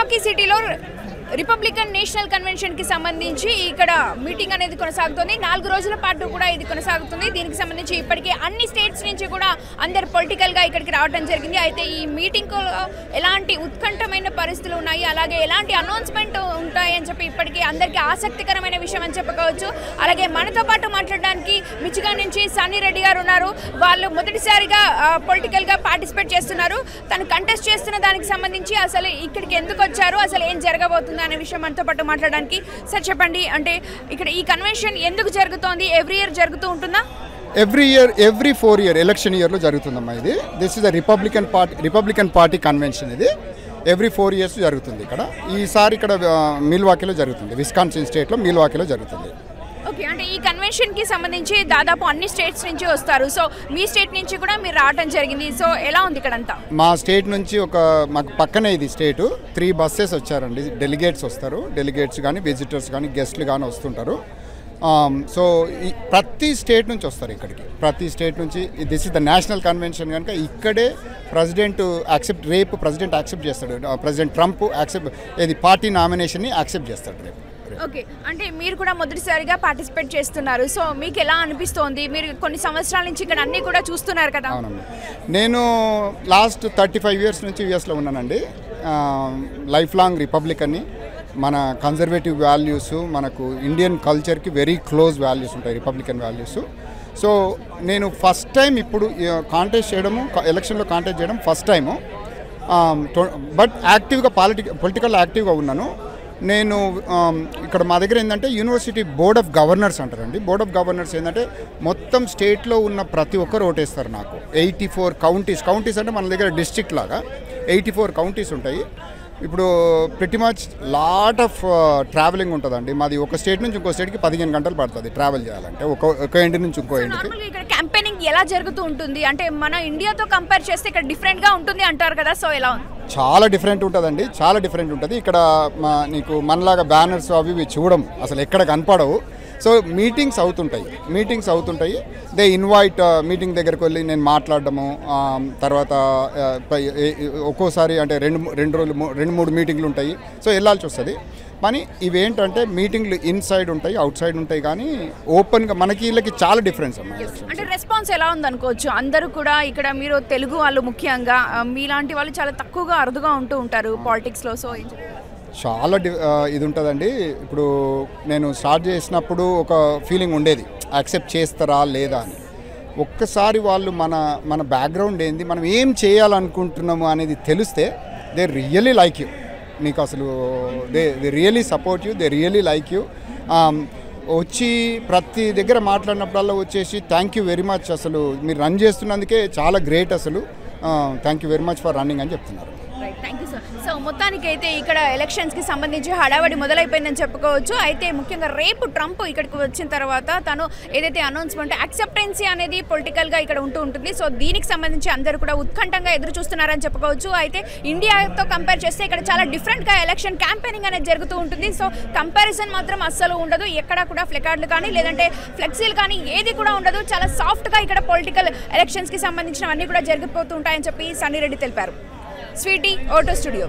Milwaukee సిటీలో Republican national convention కి సంబంధించి ఇక్కడ మీటింగ్ అనేది కొనసాగుతుంది 4 రోజుల పాటు కూడా ఇది కొనసాగుతుంది దీనికి సంబంధించి ఇప్పటికే అన్ని స్టేట్స్ నుంచి కూడా అందరు పొలిటికల్ గా ఇక్కడికి రావడం జరిగింది అయితే ఈ మీటింగ్ లో ఎలాంటి ఉత్కంఠమైన పరిస్థితులు ఉన్నాయి అలాగే ఎలాంటి అనౌన్స్మెంట్ ఉంటాయి అని చెప్పి ఇప్పటికే అందరికీ ఆసక్తికరమైన విషయం అని చెప్పుకోవచ్చు అలాగే మనతో పాటు మాట్లాడడానికి మిచిగాన్ నుంచి సన్నీ రెడ్డి గారు ఉన్నారు వాళ్ళు మొదటిసారిగా పొలిటికల్ గా పార్టిసిపేట్ చేస్తున్నారు తను కంటెస్ట్ చేస్తున్న దానికి సంబంధించి అసలు ఇక్కడికి ఎందుకు వచ్చారు అసలు ఏం జరగబోతుంది అనే విషయం మనతో పాటు మాట్లాడడానికి సార్ చెప్పండి అంటే ఇక్కడ ఈ కన్వెన్షన్ ఎందుకు జరుగుతోంది ఎవ్రీ ఇయర్ జరుగుతూ ఉంటుందా ఎవ్రీ 4 ఇయర్ ఎలక్షన్ ఇయర్లో జరుగుతుందమ్మా ఇది this is the Republican party convention ఇది ఎవ్రీ 4 ఇయర్స్ జరుగుతుంది ఇక్కడ ఈసారి ఇక్కడ మిల్వాకీలో జరుగుతుంది విస్కాన్సిన్ స్టేట్లో మిల్వాకీలో జరుగుతుంది ఓకే అంటే ఈ కన్వెన్షన్ కి సంబంధించి దాదాపు అన్ని స్టేట్స్ నుంచి వస్తారు సో మీ స్టేట్ నుంచి కూడా మీరు రావడం జరిగింది సో ఎలా ఉంది ఇక్కడంతా మా స్టేట్ నుంచి మాకు పక్కనే ఇది స్టేటు 3 బస్సెస్ వచ్చారండి డెలిగేట్స్ వస్తారు డెలిగేట్స్ కానీ విజిటర్స్ కానీ గెస్ట్లు కానీ వస్తుంటారు సో ప్రతి స్టేట్ నుంచి వస్తారు ఇక్కడికి ప్రతి స్టేట్ నుంచి this is the national convention కనుక ఇక్కడే రేపు ప్రెసిడెంట్ యాక్సెప్ట్ చేస్తాడు ప్రెసిడెంట్ ట్రంప్ ఇది పార్టీ నామినేషన్ని యాక్సెప్ట్ చేస్తాడు రేపు ఓకే అంటే మీరు కూడా మొదటిసారిగా పార్టిసిపేట్ చేస్తున్నారు సో మీకు ఎలా అనిపిస్తోంది మీరు కొన్ని సంవత్సరాల నుంచి ఇక్కడ అన్నీ కూడా చూస్తున్నారు కదా అవునండి నేను లాస్ట్ 35 ఇయర్స్ నుంచి యూఎస్లో ఉన్నానండి లైఫ్ లాంగ్ రిపబ్లికన్ని మన కన్జర్వేటివ్ వాల్యూస్ మనకు ఇండియన్ కల్చర్కి వెరీ క్లోజ్ వాల్యూస్ ఉంటాయి రిపబ్లికన్ వాల్యూస్ సో నేను ఫస్ట్ టైం ఇప్పుడు కాంటెస్ట్ చేయడము ఎలక్షన్లో కాంటెస్ట్ చేయడం ఫస్ట్ టైము బట్ యాక్టివ్గా పొలిటికల్ యాక్టివ్గా ఉన్నాను నేను ఇక్కడ మా దగ్గర ఏంటంటే యూనివర్సిటీ బోర్డ్ ఆఫ్ గవర్నర్స్ అంటారండి బోర్డ్ ఆఫ్ గవర్నర్స్ ఏంటంటే మొత్తం స్టేట్లో ఉన్న ప్రతి ఒక్కరు ఓటేస్తారు నాకు 84 కౌంటీస్ అంటే మన దగ్గర డిస్ట్రిక్ట్ లాగా 84 కౌంటీస్ ఉంటాయి ఇప్పుడు ప్రతి మచ్ లాట్ ఆఫ్ ట్రావెలింగ్ ఉంటుందండి మాది ఒక స్టేట్ నుంచి ఇంకో స్టేట్కి 15 గంటలు పడుతుంది ట్రావెల్ చేయాలంటే ఒక ఎండ్ నుంచి ఇంకో ఎండ్కి ఇక్కడ క్యాంపెయినింగ్ ఎలా జరుగుతూ ఉంటుంది అంటే మన ఇండియాతో కంపేర్ చేస్తే ఇక్కడ డిఫరెంట్గా ఉంటుంది అంటారు కదా సో ఎలా చాలా డిఫరెంట్ ఉంటుందండి చాలా డిఫరెంట్ ఉంటుంది ఇక్కడ నీకు మనలాగా బ్యానర్స్ అవి ఇవి చూడము అసలు ఎక్కడ కనపడవు సో మీటింగ్స్ అవుతుంటాయి దే ఇన్వైట్ మీటింగ్ దగ్గరకు వెళ్ళి నేను మాట్లాడడము తర్వాత ఒక్కోసారి అంటే 2-3 మీటింగ్లు ఉంటాయి సో వెళ్ళాల్సి వస్తుంది కానీ ఇవేంటంటే మీటింగ్లు ఇన్సైడ్ ఉంటాయి అవుట్ సైడ్ ఉంటాయి కానీ ఓపెన్గా మనకి వీళ్ళకి చాలా డిఫరెన్స్ అంటే రెస్పాన్స్ ఎలా ఉంది అనుకోవచ్చు అందరూ కూడా ఇక్కడ మీరు తెలుగు వాళ్ళు ముఖ్యంగా మీలాంటి వాళ్ళు చాలా తక్కువగా అరుదుగా ఉంటూ ఉంటారు పాలిటిక్స్లో సో చాలా ఇది ఉంటుందండి ఇప్పుడు నేను స్టార్ట్ చేసినప్పుడు ఒక ఫీలింగ్ ఉండేది యాక్సెప్ట్ చేస్తారా లేదా అని ఒక్కసారి వాళ్ళు మన బ్యాక్గ్రౌండ్ ఏంది మనం ఏం చేయాలనుకుంటున్నాము అనేది తెలిస్తే దే రియల్లీ లైక్ యూ మీకు అసలు they really support you they really like you వచ్చి ప్రతి దగ్గర మాట్లాడినప్పుడల్లా వచ్చేసి థ్యాంక్ యూ వెరీ మచ్ అసలు మీరు రన్ చేస్తున్నందుకే చాలా గ్రేట్ అసలు thank you very much for running అని చెప్తున్నారు థ్యాంక్ యూ సార్ సో మొత్తానికైతే ఇక్కడ ఎలక్షన్స్కి సంబంధించి హడావడి మొదలైపోయిందని చెప్పుకోవచ్చు అయితే ముఖ్యంగా రేపు ట్రంప్ ఇక్కడికి వచ్చిన తర్వాత తను ఏదైతే అనౌన్స్మెంట్ యాక్సెప్టెన్సీ అనేది పొలిటికల్గా ఇక్కడ ఉంటుంది సో దీనికి సంబంధించి అందరూ కూడా ఉత్కంఠంగా ఎదురు చూస్తున్నారని చెప్పుకోవచ్చు అయితే ఇండియాతో కంపేర్ చేస్తే ఇక్కడ చాలా డిఫరెంట్గా ఎలక్షన్ క్యాంపెయినింగ్ అనేది జరుగుతూ ఉంటుంది సో కంపారిజన్ మాత్రం అస్సలు ఉండదు ఎక్కడ కూడా ఫ్లెకార్డులు కానీ లేదంటే ఫ్లెక్సీలు కానీ ఏది కూడా ఉండదు చాలా సాఫ్ట్గా ఇక్కడ పొలిటికల్ ఎలక్షన్స్కి సంబంధించినవన్నీ కూడా జరిగిపోతూ ఉంటాయని చెప్పి సన్నీ రెడ్డి తెలిపారు స్వీటీ ఆటో స్టూడియో